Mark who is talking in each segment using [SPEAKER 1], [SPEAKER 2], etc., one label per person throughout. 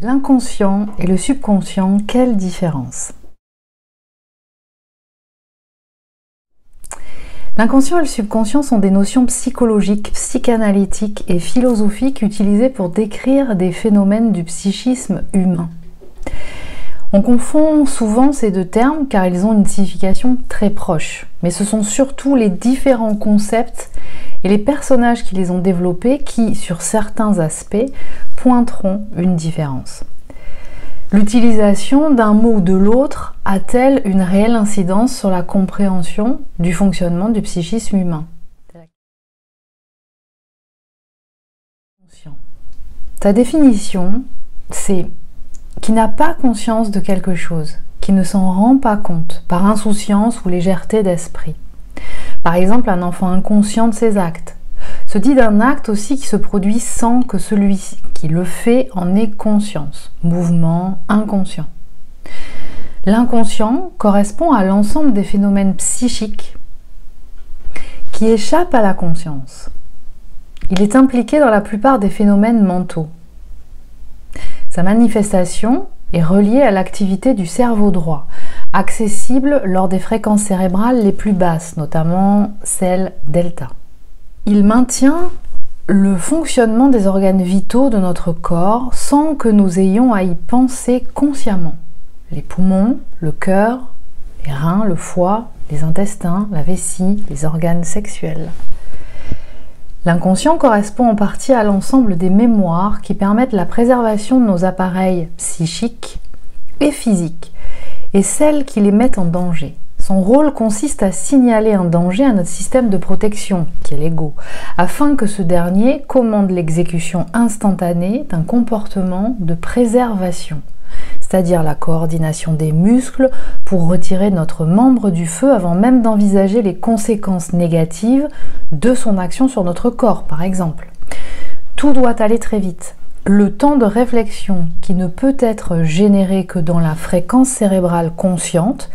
[SPEAKER 1] L'inconscient et le subconscient, quelle différence? L'inconscient et le subconscient sont des notions psychologiques, psychanalytiques et philosophiques utilisées pour décrire des phénomènes du psychisme humain. On confond souvent ces deux termes car ils ont une signification très proche, mais ce sont surtout les différents concepts et les personnages qui les ont développés qui, sur certains aspects, pointeront une différence. L'utilisation d'un mot ou de l'autre a-t-elle une réelle incidence sur la compréhension du fonctionnement du psychisme humain? Ta définition, c'est qui n'a pas conscience de quelque chose, qui ne s'en rend pas compte, par insouciance ou légèreté d'esprit. Par exemple, un enfant inconscient de ses actes. Se dit d'un acte aussi qui se produit sans que celui qui le fait en ait conscience. Mouvement inconscient. L'inconscient correspond à l'ensemble des phénomènes psychiques qui échappent à la conscience. Il est impliqué dans la plupart des phénomènes mentaux. Sa manifestation est reliée à l'activité du cerveau droit, accessible lors des fréquences cérébrales les plus basses, notamment celles delta. Il maintient le fonctionnement des organes vitaux de notre corps sans que nous ayons à y penser consciemment. Les poumons, le cœur, les reins, le foie, les intestins, la vessie, les organes sexuels. L'inconscient correspond en partie à l'ensemble des mémoires qui permettent la préservation de nos appareils psychiques et physiques et celles qui les mettent en danger. Son rôle consiste à signaler un danger à notre système de protection, qui est l'ego, afin que ce dernier commande l'exécution instantanée d'un comportement de préservation, c'est-à-dire la coordination des muscles pour retirer notre membre du feu avant même d'envisager les conséquences négatives de son action sur notre corps, par exemple. Tout doit aller très vite. Le temps de réflexion, qui ne peut être généré que dans la fréquence cérébrale consciente,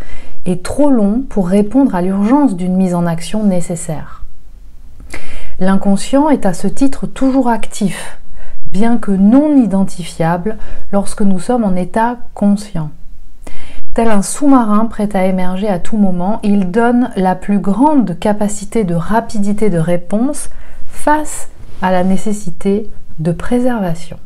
[SPEAKER 1] est trop long pour répondre à l'urgence d'une mise en action nécessaire. L'inconscient est à ce titre toujours actif, bien que non identifiable lorsque nous sommes en état conscient. Tel un sous-marin prêt à émerger à tout moment, il donne la plus grande capacité de rapidité de réponse face à la nécessité de préservation.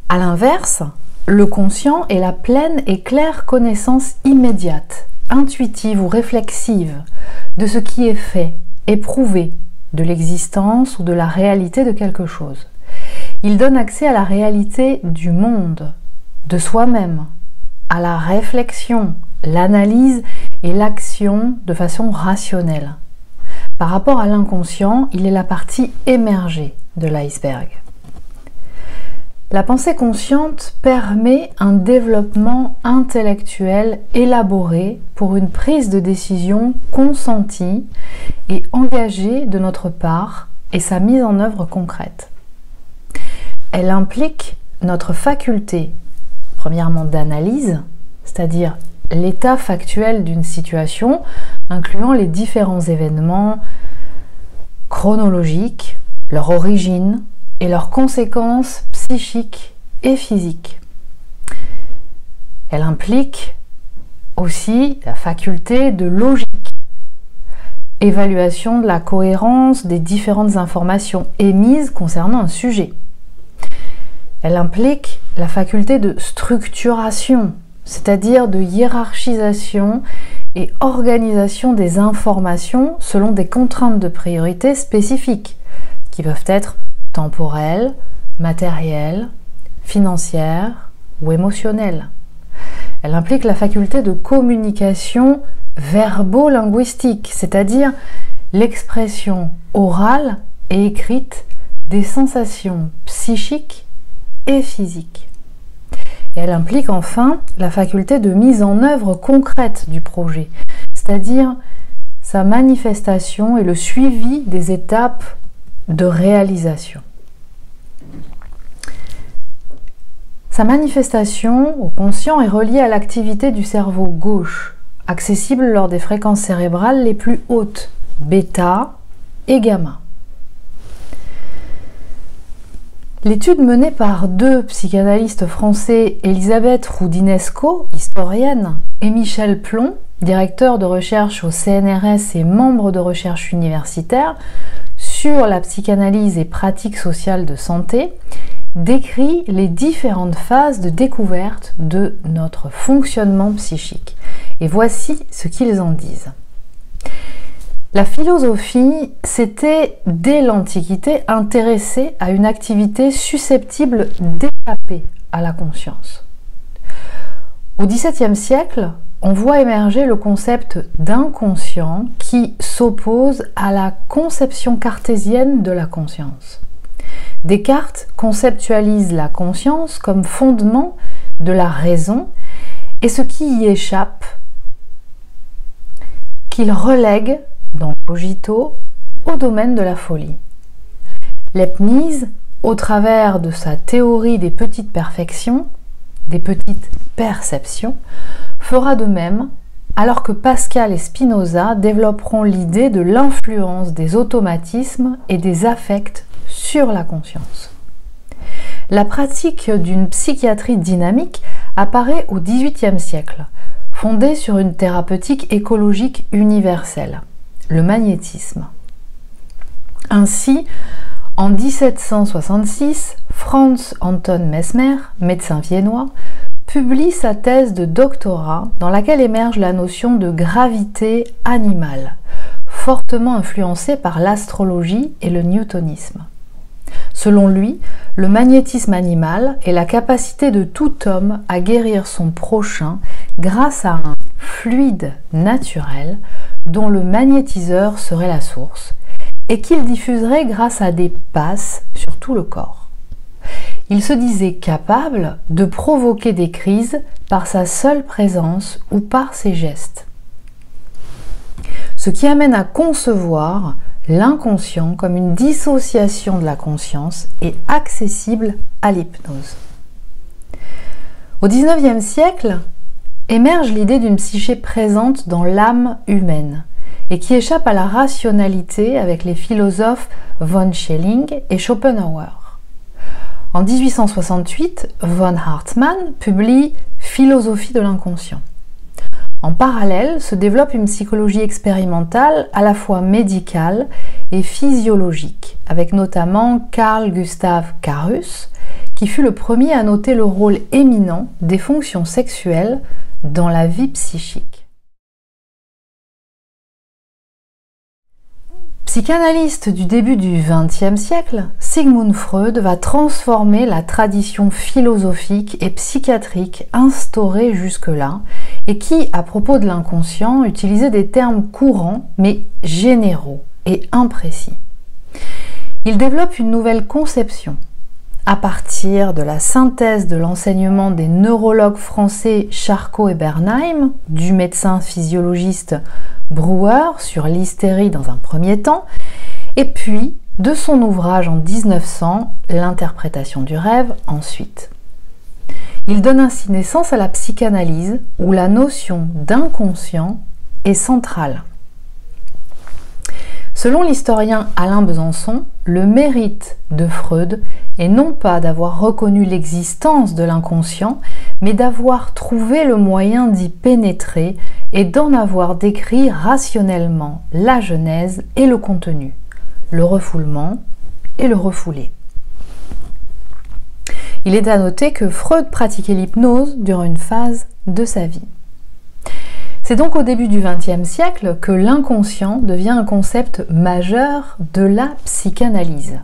[SPEAKER 1] À l'inverse, le conscient est la pleine et claire connaissance immédiate, intuitive ou réflexive de ce qui est fait, éprouvé, de l'existence ou de la réalité de quelque chose. Il donne accès à la réalité du monde, de soi-même, à la réflexion, l'analyse et l'action de façon rationnelle. Par rapport à l'inconscient, il est la partie émergée de l'iceberg. La pensée consciente permet un développement intellectuel élaboré pour une prise de décision consentie et engagée de notre part et sa mise en œuvre concrète. Elle implique notre faculté, premièrement d'analyse, c'est-à-dire l'état factuel d'une situation, incluant les différents événements chronologiques, leur origine et leurs conséquences psychiques et physiques. Elle implique aussi la faculté de logique, évaluation de la cohérence des différentes informations émises concernant un sujet. Elle implique la faculté de structuration, c'est-à-dire de hiérarchisation et organisation des informations selon des contraintes de priorité spécifiques, qui peuvent être temporelles, matérielles, financières ou émotionnelles. Elle implique la faculté de communication verbo-linguistique, c'est-à-dire l'expression orale et écrite des sensations psychiques et physiques. Et elle implique enfin la faculté de mise en œuvre concrète du projet, c'est-à-dire sa manifestation et le suivi des étapes de réalisation. Sa manifestation au conscient est reliée à l'activité du cerveau gauche, accessible lors des fréquences cérébrales les plus hautes, bêta et gamma. L'étude menée par deux psychanalystes français, Elisabeth Roudinesco, historienne, et Michel Plon, directeur de recherche au CNRS et membre de recherche universitaire, sur la psychanalyse et pratiques sociales de santé, décrit les différentes phases de découverte de notre fonctionnement psychique. Et voici ce qu'ils en disent. La philosophie s'était, dès l'Antiquité, intéressée à une activité susceptible d'échapper à la conscience. Au XVIIe siècle, on voit émerger le concept d'inconscient qui s'oppose à la conception cartésienne de la conscience. Descartes conceptualise la conscience comme fondement de la raison et ce qui y échappe, qu'il relègue dans le cogito au domaine de la folie. Leibniz, au travers de sa théorie des petites perfections, des petites perceptions, fera de même, alors que Pascal et Spinoza développeront l'idée de l'influence des automatismes et des affects sur la conscience. La pratique d'une psychiatrie dynamique apparaît au XVIIIe siècle, fondée sur une thérapeutique écologique universelle, le magnétisme. Ainsi, en 1766, Franz Anton Mesmer, médecin viennois, publie sa thèse de doctorat dans laquelle émerge la notion de gravité animale, fortement influencée par l'astrologie et le newtonisme. Selon lui, le magnétisme animal est la capacité de tout homme à guérir son prochain grâce à un fluide naturel dont le magnétiseur serait la source et qu'il diffuserait grâce à des passes sur tout le corps. Il se disait capable de provoquer des crises par sa seule présence ou par ses gestes. Ce qui amène à concevoir l'inconscient comme une dissociation de la conscience et accessible à l'hypnose. Au XIXe siècle, émerge l'idée d'une psyché présente dans l'âme humaine et qui échappe à la rationalité avec les philosophes von Schelling et Schopenhauer. En 1868, von Hartmann publie Philosophie de l'inconscient. En parallèle se développe une psychologie expérimentale à la fois médicale et physiologique, avec notamment Carl Gustav Carus, qui fut le premier à noter le rôle éminent des fonctions sexuelles dans la vie psychique. Psychanalyste du début du XXe siècle, Sigmund Freud va transformer la tradition philosophique et psychiatrique instaurée jusque-là et qui, à propos de l'inconscient, utilisait des termes courants mais généraux et imprécis. Il développe une nouvelle conception à partir de la synthèse de l'enseignement des neurologues français Charcot et Bernheim, du médecin physiologiste Brouwer sur l'hystérie dans un premier temps, et puis de son ouvrage en 1900, L'interprétation du rêve, ensuite. Il donne ainsi naissance à la psychanalyse où la notion d'inconscient est centrale. Selon l'historien Alain Besançon, le mérite de Freud est non pas d'avoir reconnu l'existence de l'inconscient, mais d'avoir trouvé le moyen d'y pénétrer et d'en avoir décrit rationnellement la genèse et le contenu, le refoulement et le refoulé. Il est à noter que Freud pratiquait l'hypnose durant une phase de sa vie. C'est donc au début du XXe siècle que l'inconscient devient un concept majeur de la psychanalyse.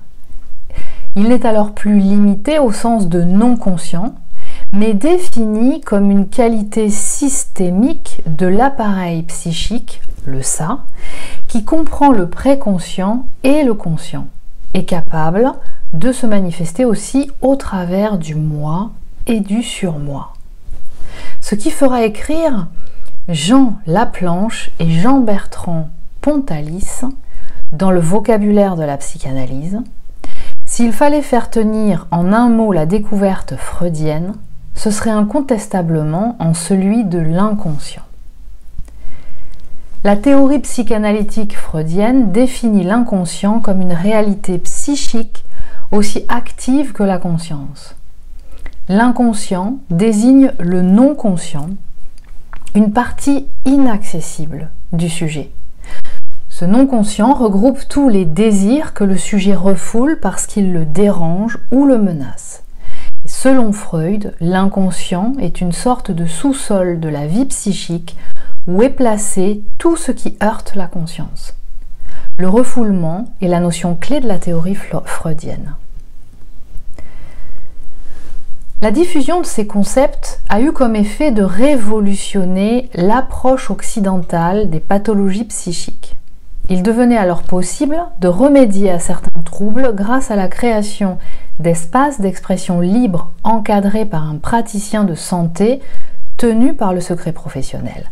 [SPEAKER 1] Il n'est alors plus limité au sens de non-conscient, mais défini comme une qualité systémique de l'appareil psychique, le ça, qui comprend le préconscient et le conscient, et capable de se manifester aussi au travers du moi et du surmoi. Ce qui fera écrire Jean Laplanche et Jean-Bertrand Pontalis dans le vocabulaire de la psychanalyse. S'il fallait faire tenir en un mot la découverte freudienne, ce serait incontestablement en celui de l'inconscient. La théorie psychanalytique freudienne définit l'inconscient comme une réalité psychique aussi active que la conscience. L'inconscient désigne le non-conscient, une partie inaccessible du sujet. Ce non-conscient regroupe tous les désirs que le sujet refoule parce qu'ils le dérangent ou le menacent. Et selon Freud, l'inconscient est une sorte de sous-sol de la vie psychique où est placé tout ce qui heurte la conscience. Le refoulement est la notion clé de la théorie freudienne. La diffusion de ces concepts a eu comme effet de révolutionner l'approche occidentale des pathologies psychiques. Il devenait alors possible de remédier à certains troubles grâce à la création d'espaces d'expression libre encadrés par un praticien de santé tenu par le secret professionnel,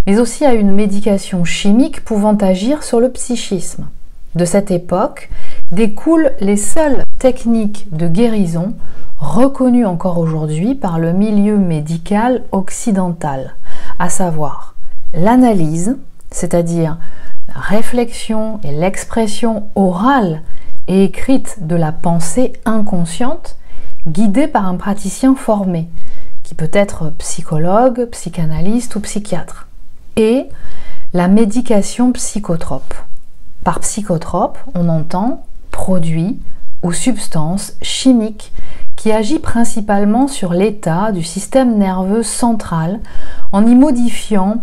[SPEAKER 1] mais aussi à une médication chimique pouvant agir sur le psychisme. De cette époque découlent les seules techniques de guérison reconnues encore aujourd'hui par le milieu médical occidental, à savoir l'analyse, c'est-à-dire la réflexion et l'expression orale et écrite de la pensée inconsciente, guidée par un praticien formé, qui peut être psychologue, psychanalyste ou psychiatre, et la médication psychotrope. Par psychotrope, on entend produit ou substance chimique qui agit principalement sur l'état du système nerveux central en y modifiant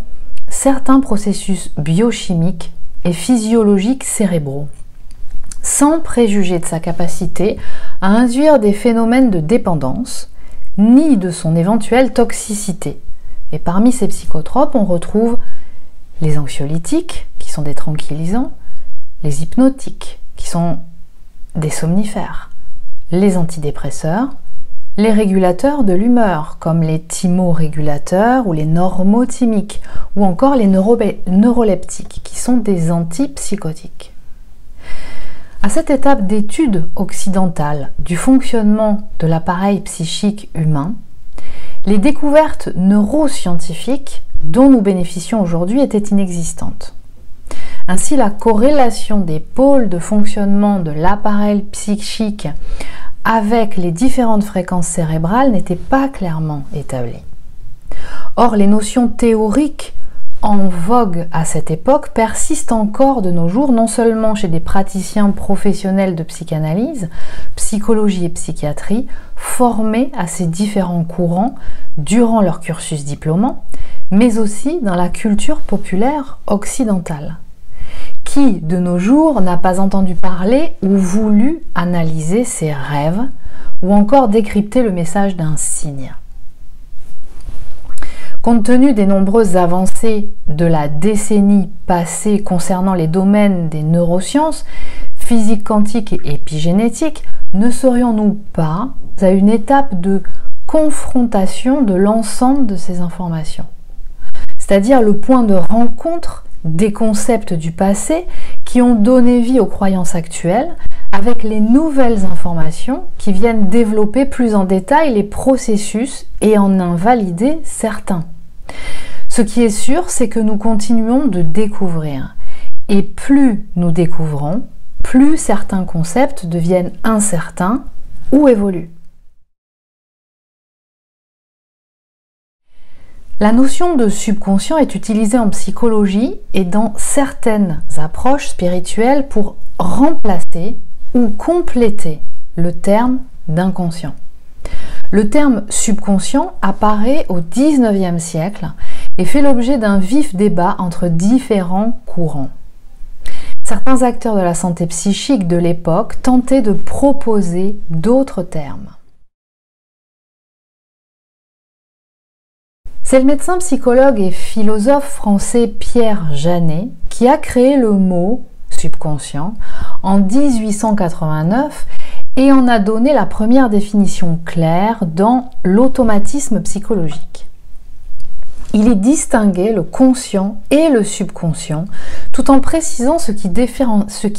[SPEAKER 1] certains processus biochimiques et physiologiques cérébraux, sans préjuger de sa capacité à induire des phénomènes de dépendance, ni de son éventuelle toxicité. Et parmi ces psychotropes, on retrouve les anxiolytiques, qui sont des tranquillisants, les hypnotiques, qui sont des somnifères, les antidépresseurs, les régulateurs de l'humeur, comme les thymorégulateurs ou les normothymiques, ou encore les neuroleptiques, qui sont des antipsychotiques. À cette étape d'étude occidentale du fonctionnement de l'appareil psychique humain, les découvertes neuroscientifiques dont nous bénéficions aujourd'hui étaient inexistantes. Ainsi, la corrélation des pôles de fonctionnement de l'appareil psychique avec les différentes fréquences cérébrales n'était pas clairement établie. Or, les notions théoriques en vogue à cette époque persistent encore de nos jours, non seulement chez des praticiens professionnels de psychanalyse, psychologie et psychiatrie, formés à ces différents courants durant leur cursus diplômant, mais aussi dans la culture populaire occidentale. Qui, de nos jours, n'a pas entendu parler ou voulu analyser ses rêves ou encore décrypter le message d'un signe? Compte tenu des nombreuses avancées de la décennie passée concernant les domaines des neurosciences, physique quantique et épigénétique, ne serions-nous pas à une étape de confrontation de l'ensemble de ces informations? C'est-à-dire le point de rencontre des concepts du passé qui ont donné vie aux croyances actuelles avec les nouvelles informations qui viennent développer plus en détail les processus et en invalider certains. Ce qui est sûr, c'est que nous continuons de découvrir. Et plus nous découvrons, plus certains concepts deviennent incertains ou évoluent. La notion de subconscient est utilisée en psychologie et dans certaines approches spirituelles pour remplacer ou compléter le terme d'inconscient. Le terme subconscient apparaît au XIXe siècle et fait l'objet d'un vif débat entre différents courants. Certains acteurs de la santé psychique de l'époque tentaient de proposer d'autres termes. C'est le médecin psychologue et philosophe français Pierre Janet qui a créé le mot subconscient en 1889 et en a donné la première définition claire dans l'automatisme psychologique. Il y distinguait le conscient et le subconscient tout en précisant ce qui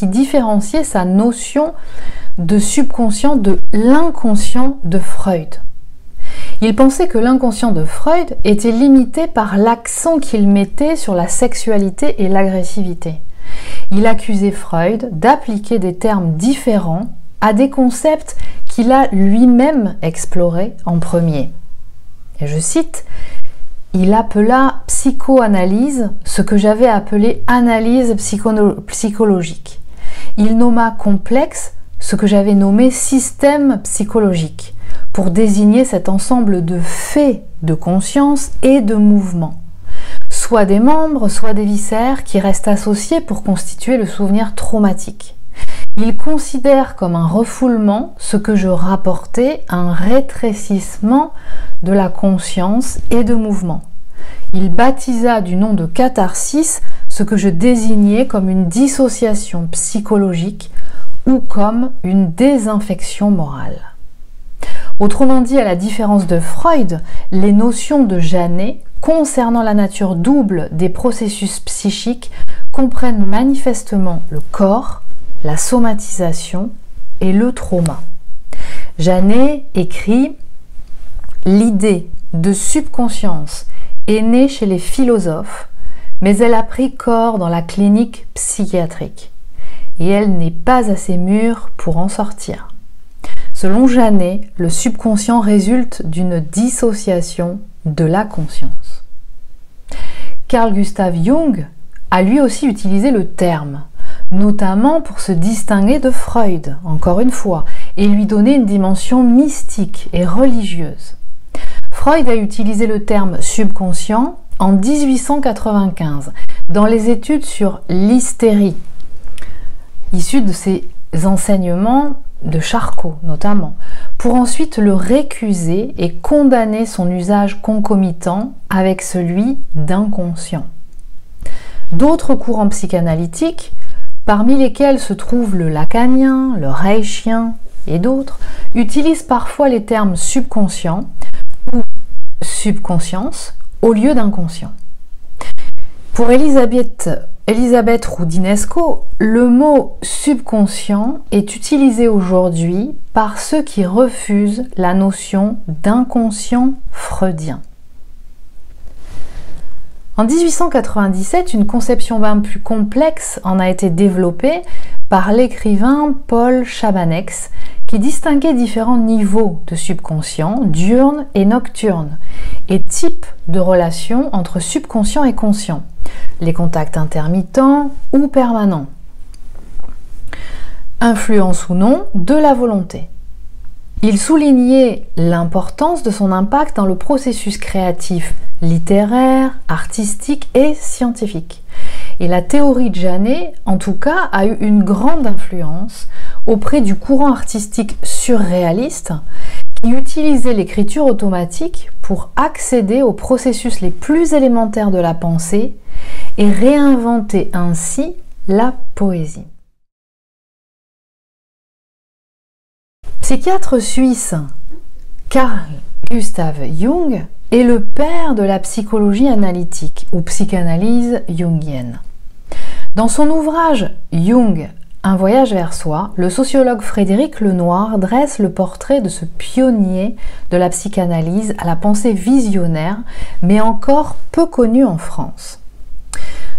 [SPEAKER 1] différenciait sa notion de subconscient de l'inconscient de Freud. Il pensait que l'inconscient de Freud était limité par l'accent qu'il mettait sur la sexualité et l'agressivité. Il accusait Freud d'appliquer des termes différents à des concepts qu'il a lui-même explorés en premier. Et je cite, « Il appela psychoanalyse ce que j'avais appelé analyse psychologique. Il nomma complexe ce que j'avais nommé système psychologique, pour désigner cet ensemble de faits de conscience et de mouvements, soit des membres, soit des viscères qui restent associés pour constituer le souvenir traumatique. Il considère comme un refoulement ce que je rapportais un rétrécissement de la conscience et de mouvement. Il baptisa du nom de catharsis ce que je désignais comme une dissociation psychologique ou comme une désinfection morale. » Autrement dit, à la différence de Freud, les notions de Janet concernant la nature double des processus psychiques comprennent manifestement le corps, la somatisation et le trauma. Janet écrit « L'idée de subconscience est née chez les philosophes, mais elle a pris corps dans la clinique psychiatrique, et elle n'est pas assez mûre pour en sortir. » Selon Janet, le subconscient résulte d'une dissociation de la conscience. Carl Gustav Jung a lui aussi utilisé le terme, notamment pour se distinguer de Freud, encore une fois, et lui donner une dimension mystique et religieuse. Freud a utilisé le terme subconscient en 1895 dans les études sur l'hystérie, issues de ses enseignements de Charcot notamment, pour ensuite le récuser et condamner son usage concomitant avec celui d'inconscient. D'autres courants psychanalytiques, parmi lesquels se trouvent le lacanien, le reichien et d'autres, utilisent parfois les termes subconscient ou subconscience au lieu d'inconscient. Pour Elisabeth Roudinesco, le mot subconscient est utilisé aujourd'hui par ceux qui refusent la notion d'inconscient freudien. En 1897, une conception bien plus complexe en a été développée par l'écrivain Paul Chabannex, qui distinguait différents niveaux de subconscient, diurne et nocturne, et types de relations entre subconscient et conscient, les contacts intermittents ou permanents, influence ou non de la volonté. Il soulignait l'importance de son impact dans le processus créatif littéraire, artistique et scientifique. Et la théorie de Janet, en tout cas, a eu une grande influence auprès du courant artistique surréaliste qui utilisait l'écriture automatique pour accéder aux processus les plus élémentaires de la pensée et réinventer ainsi la poésie. Psychiatre suisse Carl Gustav Jung est le père de la psychologie analytique ou psychanalyse jungienne. Dans son ouvrage Jung, un voyage vers soi, le sociologue Frédéric Lenoir dresse le portrait de ce pionnier de la psychanalyse à la pensée visionnaire, mais encore peu connu en France.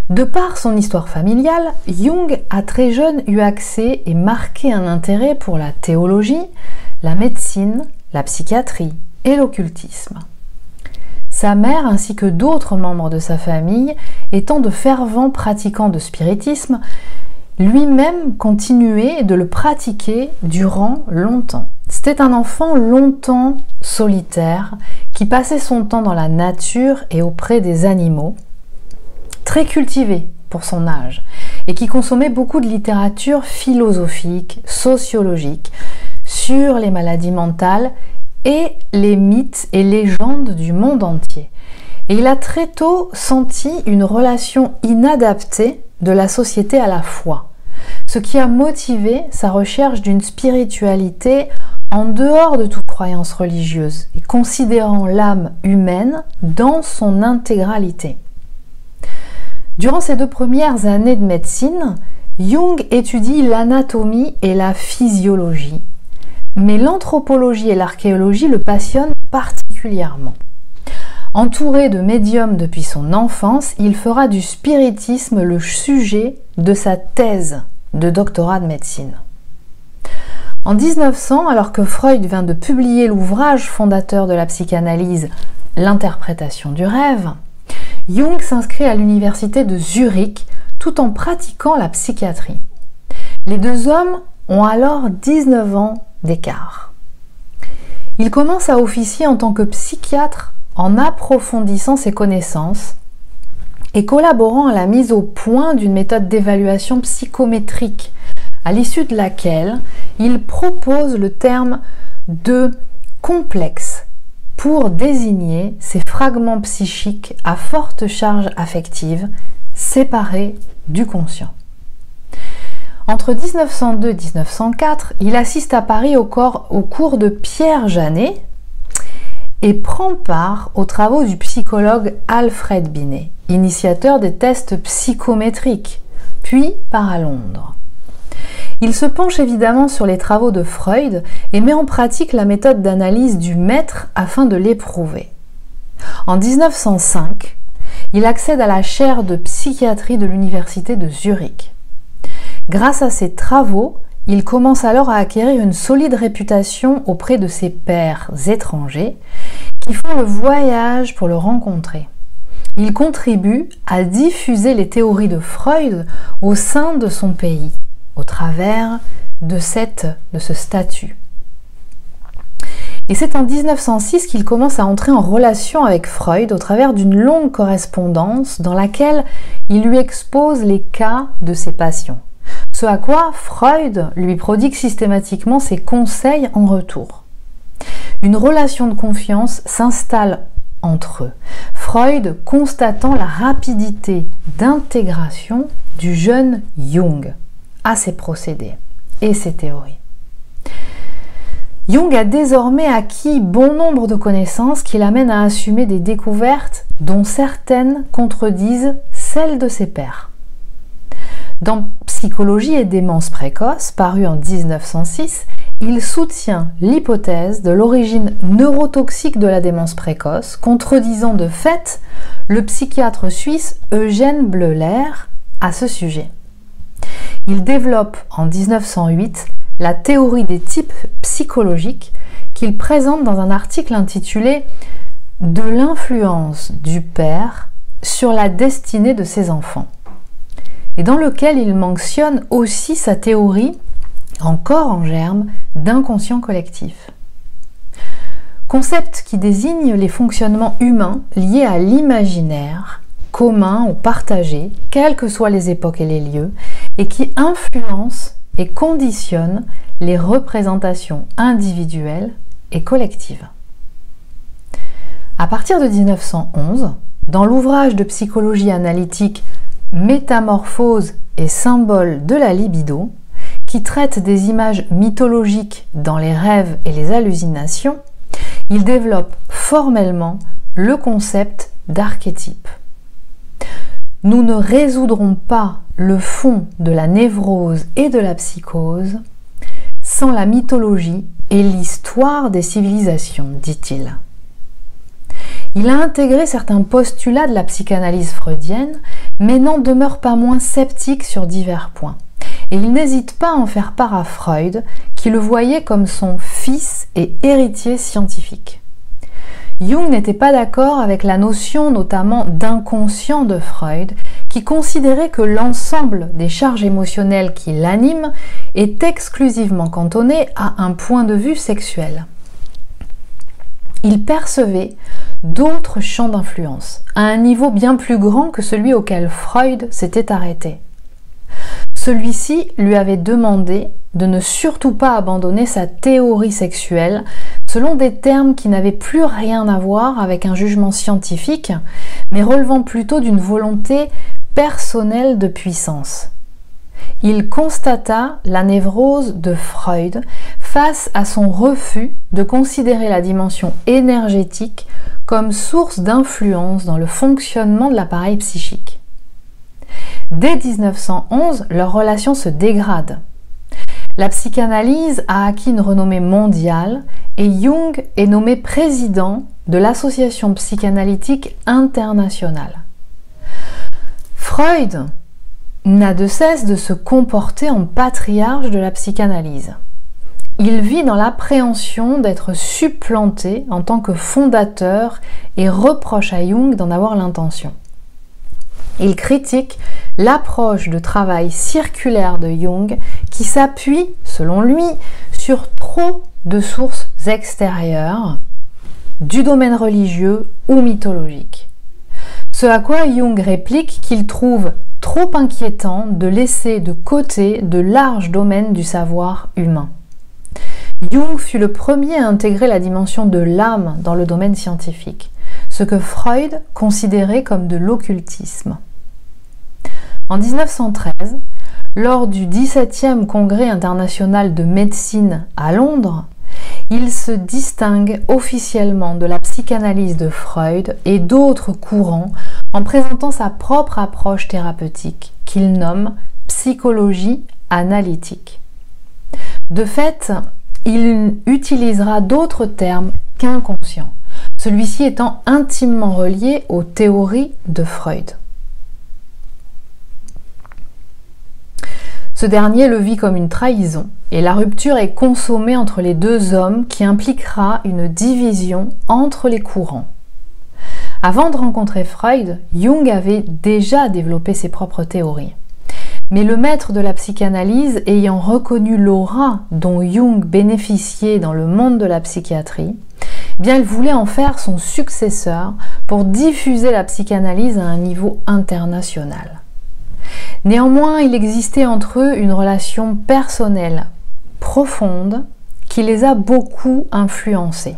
[SPEAKER 1] De par son histoire familiale, Jung a très jeune eu accès et marqué un intérêt pour la théologie, la médecine, la psychiatrie et l'occultisme. Sa mère ainsi que d'autres membres de sa famille étant de fervents pratiquants de spiritisme, lui-même continuait de le pratiquer durant longtemps. C'était un enfant longtemps solitaire qui passait son temps dans la nature et auprès des animaux, très cultivé pour son âge et qui consommait beaucoup de littérature philosophique, sociologique, sur les maladies mentales et les mythes et légendes du monde entier. Et il a très tôt senti une relation inadaptée de la société à la foi, ce qui a motivé sa recherche d'une spiritualité en dehors de toute croyance religieuse et considérant l'âme humaine dans son intégralité. Durant ses 2 premières années de médecine, Jung étudie l'anatomie et la physiologie, mais l'anthropologie et l'archéologie le passionnent particulièrement. Entouré de médiums depuis son enfance, il fera du spiritisme le sujet de sa thèse de doctorat de médecine. En 1900, alors que Freud vient de publier l'ouvrage fondateur de la psychanalyse, L'interprétation du rêve, Jung s'inscrit à l'université de Zurich tout en pratiquant la psychiatrie. Les deux hommes ont alors 19 ans d'écart. Il commence à officier en tant que psychiatre en approfondissant ses connaissances et collaborant à la mise au point d'une méthode d'évaluation psychométrique, à l'issue de laquelle il propose le terme de complexe pour désigner ces fragments psychiques à forte charge affective séparés du conscient. Entre 1902 et 1904, il assiste à Paris au cours de Pierre Janet et prend part aux travaux du psychologue Alfred Binet, initiateur des tests psychométriques, puis part à Londres. Il se penche évidemment sur les travaux de Freud et met en pratique la méthode d'analyse du maître afin de l'éprouver. En 1905, il accède à la chaire de psychiatrie de l'université de Zurich. Grâce à ses travaux, il commence alors à acquérir une solide réputation auprès de ses pairs étrangers qui font le voyage pour le rencontrer. Il contribue à diffuser les théories de Freud au sein de son pays, au travers de ce statut. Et c'est en 1906 qu'il commence à entrer en relation avec Freud au travers d'une longue correspondance dans laquelle il lui expose les cas de ses patients. Ce à quoi Freud lui prodigue systématiquement ses conseils en retour. Une relation de confiance s'installe entre eux, Freud constatant la rapidité d'intégration du jeune Jung à ses procédés et ses théories. Jung a désormais acquis bon nombre de connaissances qui l'amènent à assumer des découvertes dont certaines contredisent celles de ses pairs. Dans Psychologie et démence précoce, paru en 1906, il soutient l'hypothèse de l'origine neurotoxique de la démence précoce, contredisant de fait le psychiatre suisse Eugène Bleuler à ce sujet. Il développe en 1908 la théorie des types psychologiques qu'il présente dans un article intitulé « De l'influence du père sur la destinée de ses enfants » et dans lequel il mentionne aussi sa théorie, encore en germe, d'inconscient collectif. Concept qui désigne les fonctionnements humains liés à l'imaginaire, commun ou partagé, quelles que soient les époques et les lieux, et qui influence et conditionne les représentations individuelles et collectives. À partir de 1911, dans l'ouvrage de psychologie analytique Métamorphose et symboles de la libido, qui traite des images mythologiques dans les rêves et les hallucinations, il développe formellement le concept d'archétype. Nous ne résoudrons pas le fond de la névrose et de la psychose sans la mythologie et l'histoire des civilisations, dit-il. Il a intégré certains postulats de la psychanalyse freudienne, mais n'en demeure pas moins sceptique sur divers points. Et il n'hésite pas à en faire part à Freud, qui le voyait comme son fils et héritier scientifique. Jung n'était pas d'accord avec la notion notamment d'inconscient de Freud, qui considérait que l'ensemble des charges émotionnelles qui l'animent est exclusivement cantonné à un point de vue sexuel. Il percevait d'autres champs d'influence, à un niveau bien plus grand que celui auquel Freud s'était arrêté. Celui-ci lui avait demandé de ne surtout pas abandonner sa théorie sexuelle selon des termes qui n'avaient plus rien à voir avec un jugement scientifique, mais relevant plutôt d'une volonté personnelle de puissance. Il constata la névrose de Freud face à son refus de considérer la dimension énergétique comme source d'influence dans le fonctionnement de l'appareil psychique. Dès 1911, leur relation se dégrade. La psychanalyse a acquis une renommée mondiale et Jung est nommé président de l'Association psychanalytique internationale. Freud n'a de cesse de se comporter en patriarche de la psychanalyse. il vit dans l'appréhension d'être supplanté en tant que fondateur et reproche à Jung d'en avoir l'intention. Il critique l'approche de travail circulaire de Jung qui s'appuie, selon lui, sur trop de sources extérieures du domaine religieux ou mythologique. Ce à quoi Jung réplique qu'il trouve trop inquiétant de laisser de côté de larges domaines du savoir humain. Jung fut le premier à intégrer la dimension de l'âme dans le domaine scientifique, ce que Freud considérait comme de l'occultisme. En 1913, lors du 17e Congrès international de médecine à Londres, il se distingue officiellement de la psychanalyse de Freud et d'autres courants en présentant sa propre approche thérapeutique, qu'il nomme psychologie analytique. De fait, il utilisera d'autres termes qu'inconscient, celui-ci étant intimement relié aux théories de Freud. Ce dernier le vit comme une trahison et la rupture est consommée entre les deux hommes qui impliquera une division entre les courants. Avant de rencontrer Freud, Jung avait déjà développé ses propres théories. Mais le maître de la psychanalyse ayant reconnu l'aura dont Jung bénéficiait dans le monde de la psychiatrie, bien il voulait en faire son successeur pour diffuser la psychanalyse à un niveau international. Néanmoins, il existait entre eux une relation personnelle profonde qui les a beaucoup influencés.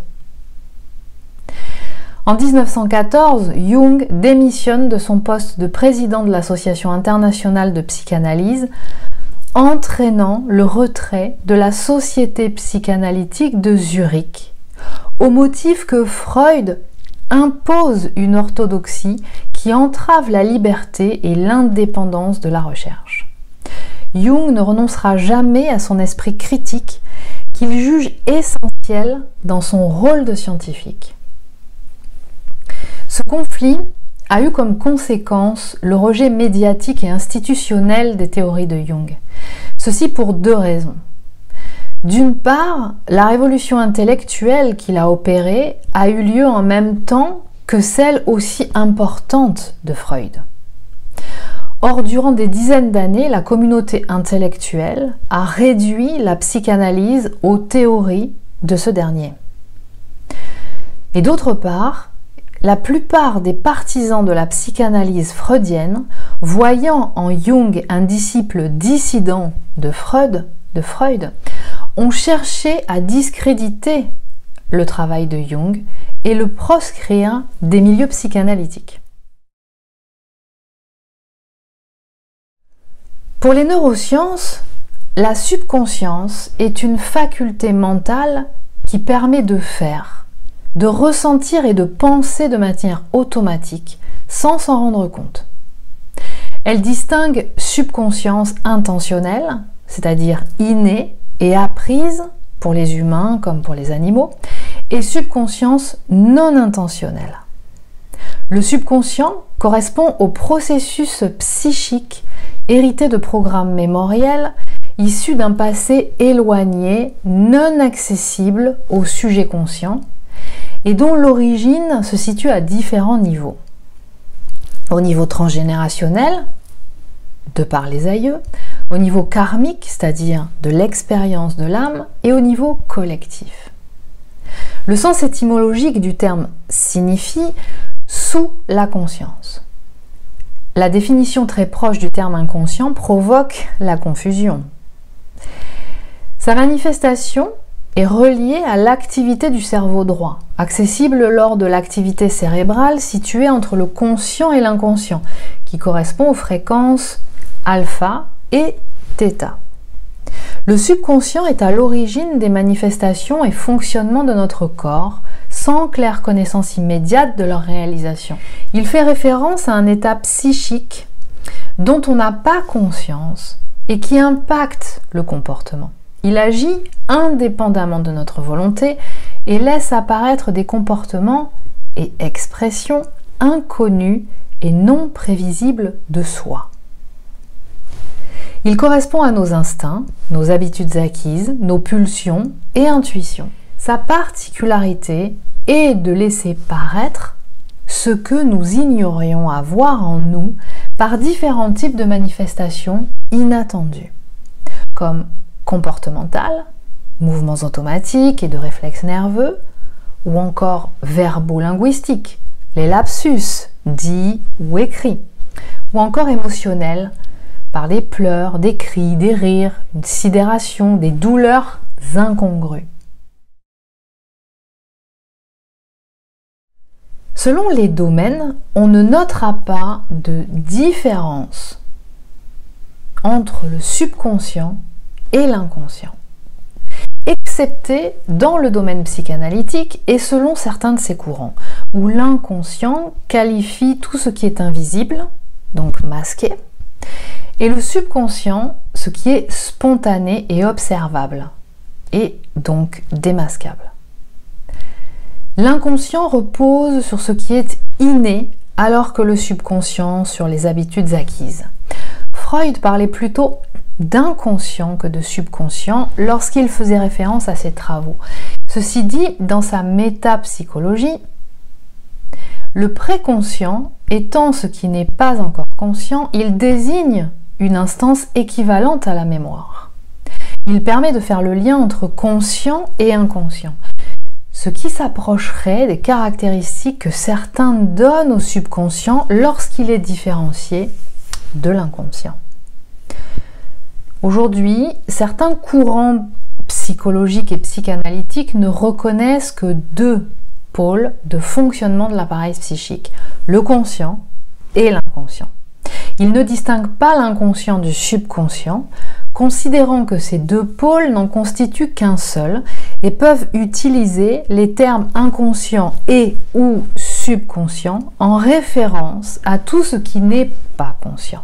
[SPEAKER 1] En 1914, Jung démissionne de son poste de président de l'Association internationale de psychanalyse, entraînant le retrait de la Société psychanalytique de Zurich, au motif que Freud impose une orthodoxie qui entrave la liberté et l'indépendance de la recherche. Jung ne renoncera jamais à son esprit critique qu'il juge essentiel dans son rôle de scientifique. Ce conflit a eu comme conséquence le rejet médiatique et institutionnel des théories de Jung. Ceci pour deux raisons. D'une part, la révolution intellectuelle qu'il a opérée a eu lieu en même temps que celle aussi importante de Freud. Or, durant des dizaines d'années, la communauté intellectuelle a réduit la psychanalyse aux théories de ce dernier. Et d'autre part, la plupart des partisans de la psychanalyse freudienne, voyant en Jung un disciple dissident de Freud, ont cherché à discréditer le travail de Jung et le proscrire des milieux psychanalytiques. Pour les neurosciences, la subconscience est une faculté mentale qui permet de faire, de ressentir et de penser de manière automatique, sans s'en rendre compte. Elle distingue subconscience intentionnelle, c'est-à-dire innée et apprise pour les humains comme pour les animaux, et subconscience non intentionnelle. Le subconscient correspond au processus psychique hérité de programmes mémoriels issus d'un passé éloigné, non accessible au sujet conscient, et dont l'origine se situe à différents niveaux. Au niveau transgénérationnel, de par les aïeux, au niveau karmique, c'est-à-dire de l'expérience de l'âme, et au niveau collectif. Le sens étymologique du terme signifie « sous la conscience ». La définition très proche du terme inconscient provoque la confusion. Sa manifestation est reliée à l'activité du cerveau droit, accessible lors de l'activité cérébrale située entre le conscient et l'inconscient, qui correspond aux fréquences alpha et θ. Le subconscient est à l'origine des manifestations et fonctionnements de notre corps, sans claire connaissance immédiate de leur réalisation. Il fait référence à un état psychique dont on n'a pas conscience et qui impacte le comportement. Il agit indépendamment de notre volonté et laisse apparaître des comportements et expressions inconnus et non prévisibles de soi. Il correspond à nos instincts, nos habitudes acquises, nos pulsions et intuitions. Sa particularité est de laisser paraître ce que nous ignorions avoir en nous par différents types de manifestations inattendues, comme comportementales, mouvements automatiques et de réflexes nerveux, ou encore verbo-linguistiques, les lapsus, dits ou écrits, ou encore émotionnels, par des pleurs, des cris, des rires, une sidération, des douleurs incongrues. Selon les domaines, on ne notera pas de différence entre le subconscient et l'inconscient, excepté dans le domaine psychanalytique et selon certains de ses courants, où l'inconscient qualifie tout ce qui est invisible, donc masqué, et le subconscient, ce qui est spontané et observable, et donc démasquable. L'inconscient repose sur ce qui est inné, alors que le subconscient sur les habitudes acquises. Freud parlait plutôt d'inconscient que de subconscient lorsqu'il faisait référence à ses travaux. Ceci dit, dans sa métapsychologie, le préconscient étant ce qui n'est pas encore conscient, il désigne une instance équivalente à la mémoire. Il permet de faire le lien entre conscient et inconscient, ce qui s'approcherait des caractéristiques que certains donnent au subconscient lorsqu'il est différencié de l'inconscient. Aujourd'hui, certains courants psychologiques et psychanalytiques ne reconnaissent que deux pôles de fonctionnement de l'appareil psychique, le conscient et l'inconscient. Ils ne distinguent pas l'inconscient du subconscient, considérant que ces deux pôles n'en constituent qu'un seul et peuvent utiliser les termes inconscient et ou subconscient en référence à tout ce qui n'est pas conscient.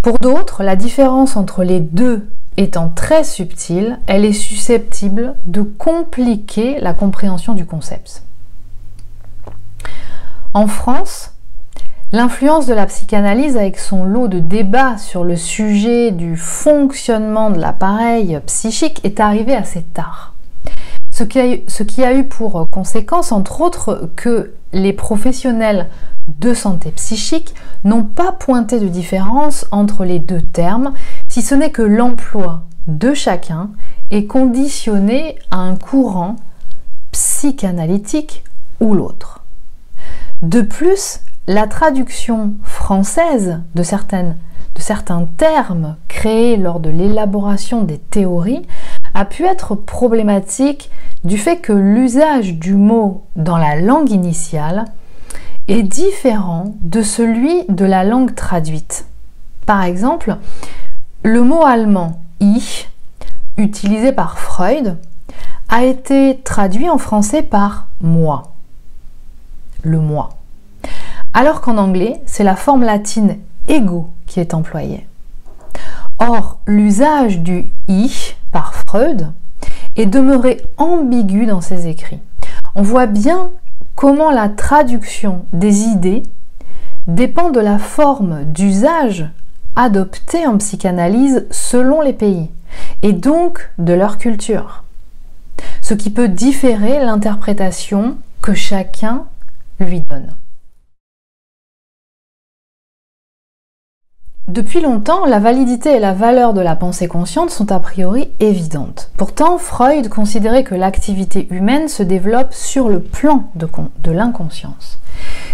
[SPEAKER 1] Pour d'autres, la différence entre les deux étant très subtile, elle est susceptible de compliquer la compréhension du concept. En France, l'influence de la psychanalyse avec son lot de débats sur le sujet du fonctionnement de l'appareil psychique est arrivée assez tard. Ce qui a eu pour conséquence, entre autres, que les professionnels de santé psychique n'ont pas pointé de différence entre les deux termes, si ce n'est que l'emploi de chacun est conditionné à un courant psychanalytique ou l'autre. De plus, la traduction française de certains termes créés lors de l'élaboration des théories a pu être problématique du fait que l'usage du mot dans la langue initiale est différent de celui de la langue traduite. Par exemple, le mot allemand « ich », utilisé par Freud, a été traduit en français par « moi », le « moi », alors qu'en anglais, c'est la forme latine « ego » qui est employée. Or, l'usage du « ich » par Freud est demeuré ambigu dans ses écrits. On voit bien comment la traduction des idées dépend de la forme d'usage adoptée en psychanalyse selon les pays, et donc de leur culture, ce qui peut différer l'interprétation que chacun lui donne. Depuis longtemps, la validité et la valeur de la pensée consciente sont a priori évidentes. Pourtant, Freud considérait que l'activité humaine se développe sur le plan de l'inconscience.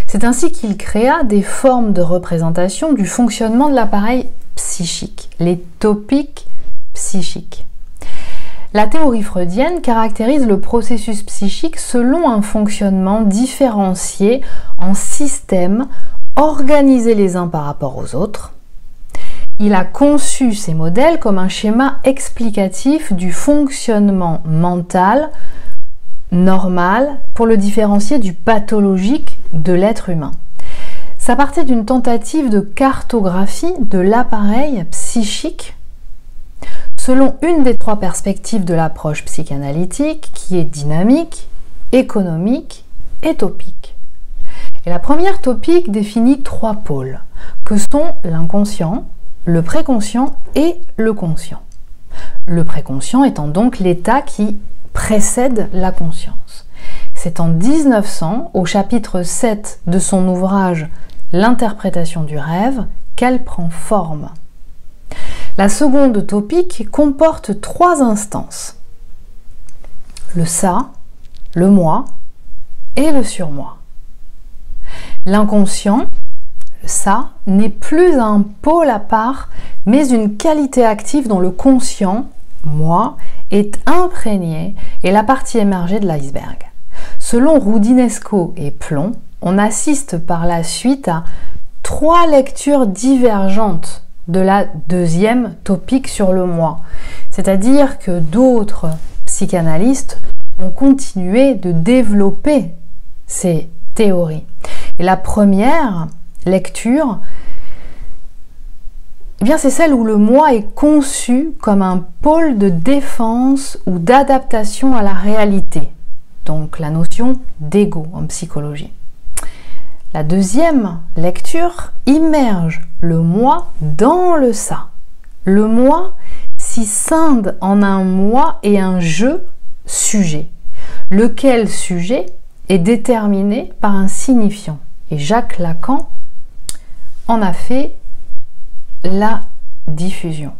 [SPEAKER 1] C'est ainsi qu'il créa des formes de représentation du fonctionnement de l'appareil psychique, les topiques psychiques. La théorie freudienne caractérise le processus psychique selon un fonctionnement différencié en systèmes organisés les uns par rapport aux autres. Il a conçu ces modèles comme un schéma explicatif du fonctionnement mental normal pour le différencier du pathologique de l'être humain. Ça partait d'une tentative de cartographie de l'appareil psychique selon une des trois perspectives de l'approche psychanalytique qui est dynamique, économique et topique. Et la première topique définit trois pôles que sont l'inconscient, le préconscient et le conscient. Le préconscient étant donc l'état qui précède la conscience. C'est en 1900, au chapitre 7 de son ouvrage « L'interprétation du rêve », qu'elle prend forme. La seconde topique comporte 3 instances. Le ça, le moi et le surmoi. L'inconscient, le ça, n'est plus un pôle à part, mais une qualité active dont le conscient, moi, est imprégné et la partie émergée de l'iceberg. Selon Roudinesco et Plon, on assiste par la suite à 3 lectures divergentes de la deuxième topique sur le moi. C'est-à-dire que d'autres psychanalystes ont continué de développer ces théories. Et la première lecture, eh bien, c'est celle où le moi est conçu comme un pôle de défense ou d'adaptation à la réalité. Donc la notion d'ego en psychologie. La deuxième lecture immerge le moi dans le ça. Le moi s'y scinde en un moi et un je sujet, lequel sujet est déterminé par un signifiant. Et Jacques Lacan en a fait la diffusion.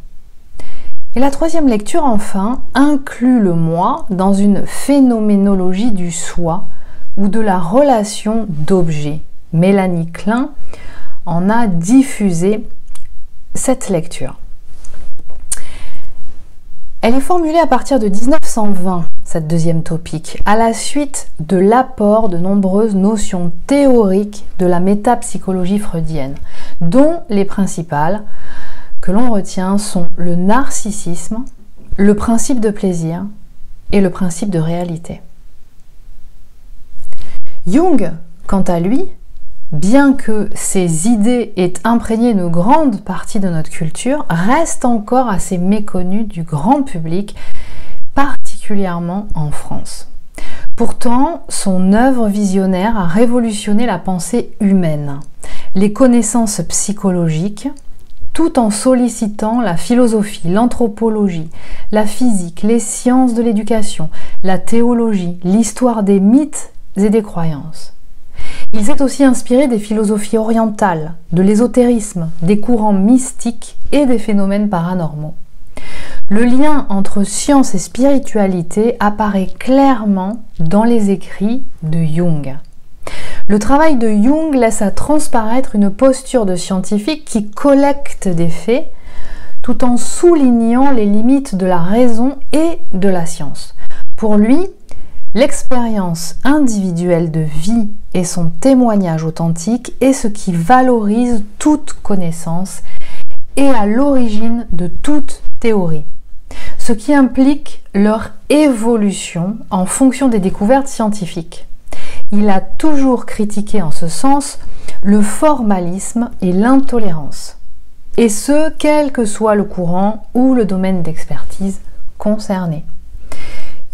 [SPEAKER 1] Et la troisième lecture, enfin, inclut le moi dans une phénoménologie du soi ou de la relation d'objet. Mélanie Klein en a diffusé cette lecture. Elle est formulée à partir de 1920, cette deuxième topique, à la suite de l'apport de nombreuses notions théoriques de la métapsychologie freudienne, dont les principales que l'on retient sont le narcissisme, le principe de plaisir et le principe de réalité. Jung, quant à lui, bien que ses idées aient imprégné une grande partie de notre culture, reste encore assez méconnu du grand public, particulièrement en France. Pourtant, son œuvre visionnaire a révolutionné la pensée humaine, les connaissances psychologiques, tout en sollicitant la philosophie, l'anthropologie, la physique, les sciences de l'éducation, la théologie, l'histoire des mythes et des croyances. Il s'est aussi inspiré des philosophies orientales, de l'ésotérisme, des courants mystiques et des phénomènes paranormaux. Le lien entre science et spiritualité apparaît clairement dans les écrits de Jung. Le travail de Jung laisse à transparaître une posture de scientifique qui collecte des faits tout en soulignant les limites de la raison et de la science. Pour lui, l'expérience individuelle de vie et son témoignage authentique est ce qui valorise toute connaissance et à l'origine de toute théorie, ce qui implique leur évolution en fonction des découvertes scientifiques. Il a toujours critiqué en ce sens le formalisme et l'intolérance, et ce, quel que soit le courant ou le domaine d'expertise concerné.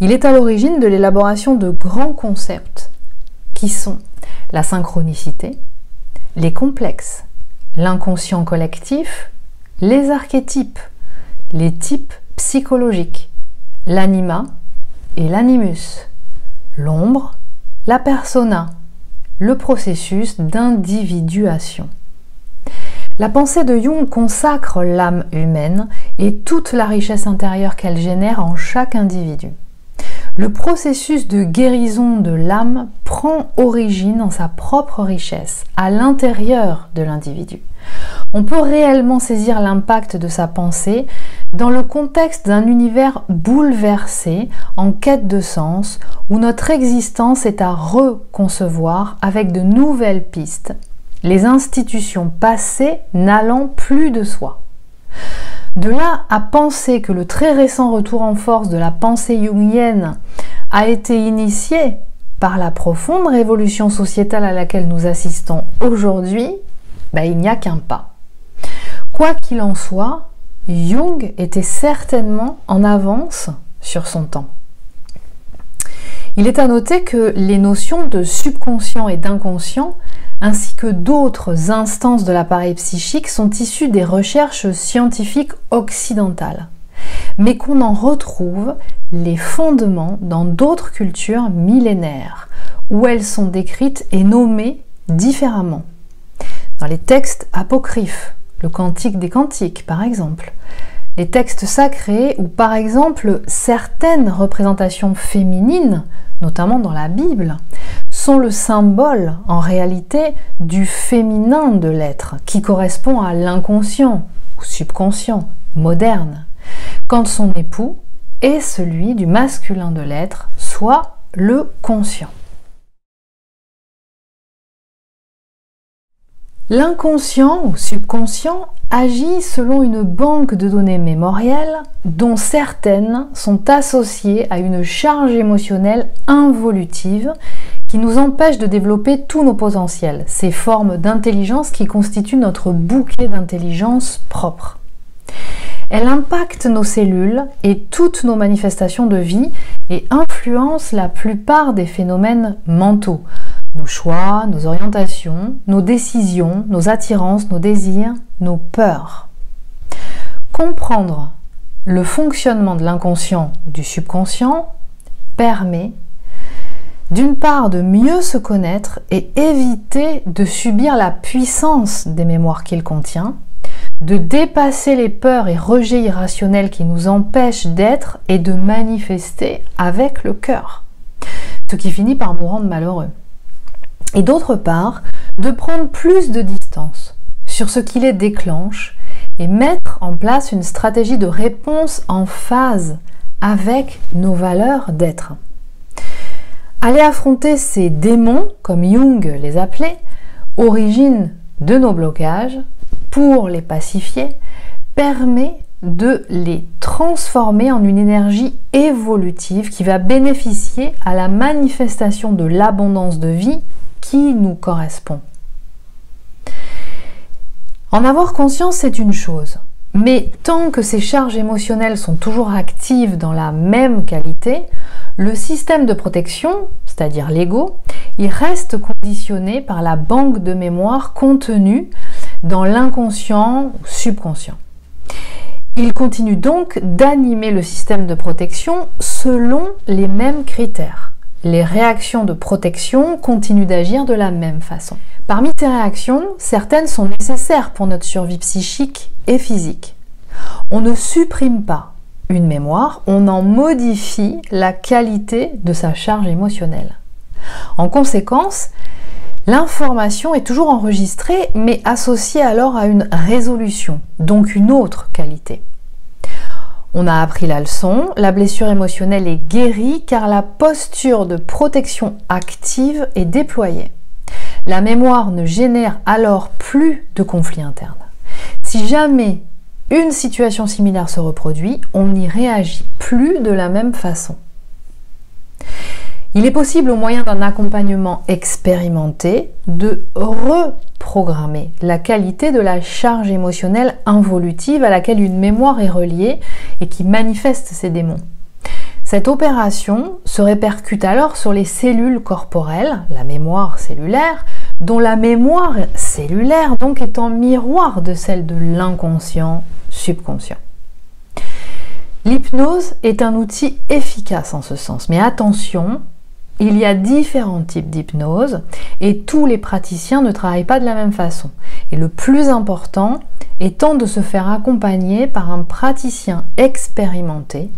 [SPEAKER 1] Il est à l'origine de l'élaboration de grands concepts qui sont la synchronicité, les complexes, l'inconscient collectif, les archétypes, les types psychologiques, l'anima et l'animus, l'ombre, la persona, le processus d'individuation. La pensée de Jung consacre l'âme humaine et toute la richesse intérieure qu'elle génère en chaque individu. Le processus de guérison de l'âme prend origine en sa propre richesse, à l'intérieur de l'individu. On peut réellement saisir l'impact de sa pensée dans le contexte d'un univers bouleversé, en quête de sens, où notre existence est à reconcevoir avec de nouvelles pistes, les institutions passées n'allant plus de soi. De là à penser que le très récent retour en force de la pensée jungienne a été initié par la profonde révolution sociétale à laquelle nous assistons aujourd'hui, il n'y a qu'un pas. Quoi qu'il en soit, Jung était certainement en avance sur son temps. Il est à noter que les notions de subconscient et d'inconscient ainsi que d'autres instances de l'appareil psychique sont issues des recherches scientifiques occidentales, mais qu'on en retrouve les fondements dans d'autres cultures millénaires, où elles sont décrites et nommées différemment. Dans les textes apocryphes, le Cantique des Cantiques par exemple, les textes sacrés ou par exemple certaines représentations féminines, notamment dans la Bible, sont le symbole en réalité du féminin de l'être, qui correspond à l'inconscient ou subconscient moderne, quand son époux est celui du masculin de l'être, soit le conscient. L'inconscient ou subconscient agit selon une banque de données mémorielles dont certaines sont associées à une charge émotionnelle involutive qui nous empêche de développer tous nos potentiels, ces formes d'intelligence qui constituent notre bouquet d'intelligence propre. Elle impacte nos cellules et toutes nos manifestations de vie et influence la plupart des phénomènes mentaux, nos choix, nos orientations, nos décisions, nos attirances, nos désirs, nos peurs. Comprendre le fonctionnement de l'inconscient ou du subconscient permet d'une part de mieux se connaître et éviter de subir la puissance des mémoires qu'il contient, de dépasser les peurs et rejets irrationnels qui nous empêchent d'être et de manifester avec le cœur, ce qui finit par nous rendre malheureux. Et d'autre part, de prendre plus de distance sur ce qui les déclenche et mettre en place une stratégie de réponse en phase avec nos valeurs d'être. Aller affronter ces démons, comme Jung les appelait, origine de nos blocages, pour les pacifier, permet de les transformer en une énergie évolutive qui va bénéficier à la manifestation de l'abondance de vie qui nous correspond. En avoir conscience, c'est une chose, mais tant que ces charges émotionnelles sont toujours actives dans la même qualité, le système de protection, c'est-à-dire l'ego, il reste conditionné par la banque de mémoire contenue dans l'inconscient ou subconscient. Il continue donc d'animer le système de protection selon les mêmes critères. Les réactions de protection continuent d'agir de la même façon. Parmi ces réactions, certaines sont nécessaires pour notre survie psychique et physique. On ne supprime pas une mémoire, on en modifie la qualité de sa charge émotionnelle. En conséquence, l'information est toujours enregistrée, mais associée alors à une résolution, donc une autre qualité. On a appris la leçon, la blessure émotionnelle est guérie car la posture de protection active est déployée. La mémoire ne génère alors plus de conflits internes. Si jamais une situation similaire se reproduit, on n'y réagit plus de la même façon. Il est possible, au moyen d'un accompagnement expérimenté, de reprogrammer la qualité de la charge émotionnelle involutive à laquelle une mémoire est reliée et qui manifeste ces démons. Cette opération se répercute alors sur les cellules corporelles, la mémoire cellulaire, dont la mémoire cellulaire donc est en miroir de celle de l'inconscient subconscient. L'hypnose est un outil efficace en ce sens, mais attention, il y a différents types d'hypnose et tous les praticiens ne travaillent pas de la même façon. Et le plus important étant de se faire accompagner par un praticien expérimenté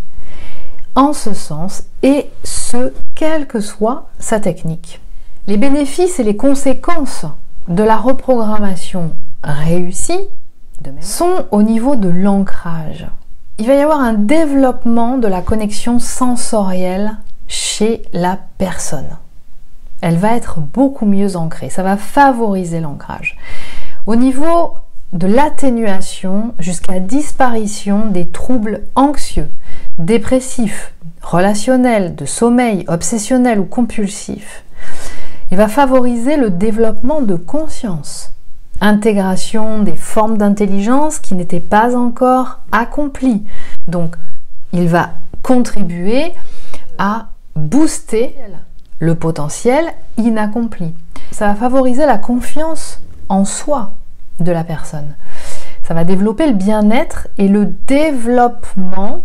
[SPEAKER 1] en ce sens, et ce, quelle que soit sa technique. Les bénéfices et les conséquences de la reprogrammation réussie sont au niveau de l'ancrage. Il va y avoir un développement de la connexion sensorielle chez la personne. Elle va être beaucoup mieux ancrée, ça va favoriser l'ancrage. Au niveau de l'atténuation jusqu'à disparition des troubles anxieux, dépressifs, relationnels, de sommeil, obsessionnels ou compulsifs. Il va favoriser le développement de conscience, intégration des formes d'intelligence qui n'étaient pas encore accomplies. Donc, il va contribuer à booster le potentiel inaccompli. ça va favoriser la confiance en soi de la personne. Ça va développer le bien-être et le développement,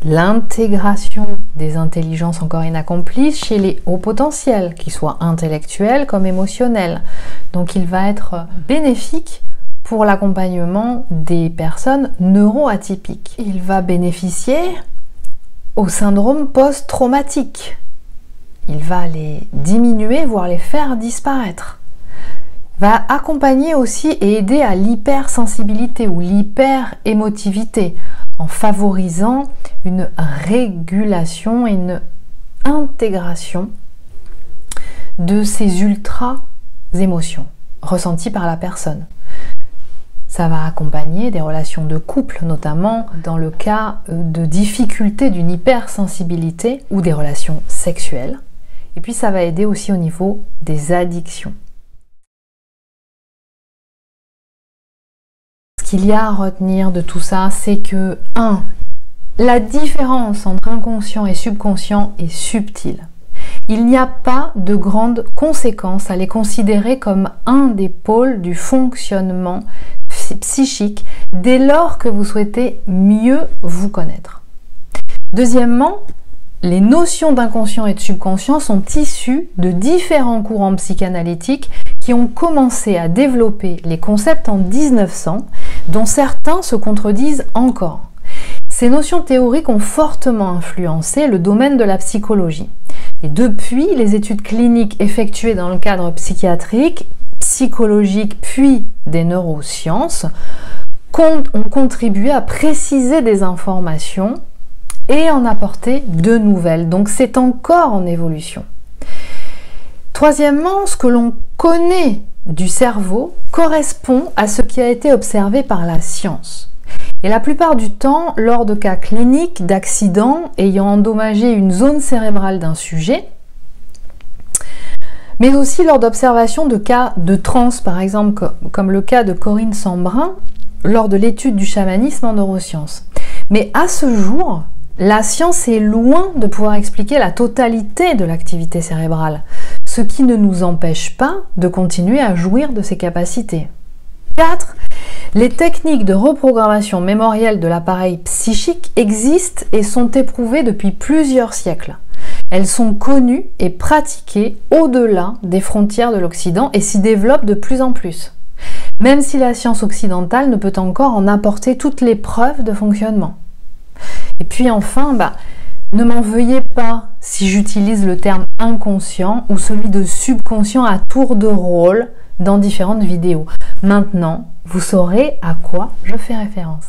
[SPEAKER 1] l'intégration des intelligences encore inaccomplies chez les hauts potentiels, qu'ils soient intellectuels comme émotionnels. Donc il va être bénéfique pour l'accompagnement des personnes neuroatypiques. Il va bénéficier au syndrome post-traumatique. Il va les diminuer, voire les faire disparaître. Va accompagner aussi et aider à l'hypersensibilité ou l'hyperémotivité en favorisant une régulation et une intégration de ces ultra-émotions ressenties par la personne. Ça va accompagner des relations de couple, notamment dans le cas de difficultés d'une hypersensibilité ou des relations sexuelles. Et puis ça va aider aussi au niveau des addictions. Ce qu'il y a à retenir de tout ça, c'est que 1. La différence entre inconscient et subconscient est subtile. Il n'y a pas de grandes conséquences à les considérer comme un des pôles du fonctionnement psychique dès lors que vous souhaitez mieux vous connaître. Deuxièmement, les notions d'inconscient et de subconscient sont issues de différents courants psychanalytiques qui ont commencé à développer les concepts en 1900, dont certains se contredisent encore. Ces notions théoriques ont fortement influencé le domaine de la psychologie. Et depuis, les études cliniques effectuées dans le cadre psychiatrique, psychologique puis des neurosciences ont contribué à préciser des informations et en apporter de nouvelles. Donc c'est encore en évolution. Troisièmement, ce que l'on connaît du cerveau correspond à ce qui a été observé par la science. Et la plupart du temps, lors de cas cliniques d'accidents ayant endommagé une zone cérébrale d'un sujet, mais aussi lors d'observations de cas de transe, par exemple, comme le cas de Corinne Sambrin, lors de l'étude du chamanisme en neurosciences. Mais à ce jour, la science est loin de pouvoir expliquer la totalité de l'activité cérébrale, ce qui ne nous empêche pas de continuer à jouir de ses capacités. 4. Les techniques de reprogrammation mémorielle de l'appareil psychique existent et sont éprouvées depuis plusieurs siècles. Elles sont connues et pratiquées au-delà des frontières de l'Occident et s'y développent de plus en plus, même si la science occidentale ne peut encore en apporter toutes les preuves de fonctionnement. Et puis enfin, ne m'en veuillez pas si j'utilise le terme inconscient ou celui de subconscient à tour de rôle dans différentes vidéos. Maintenant, vous saurez à quoi je fais référence.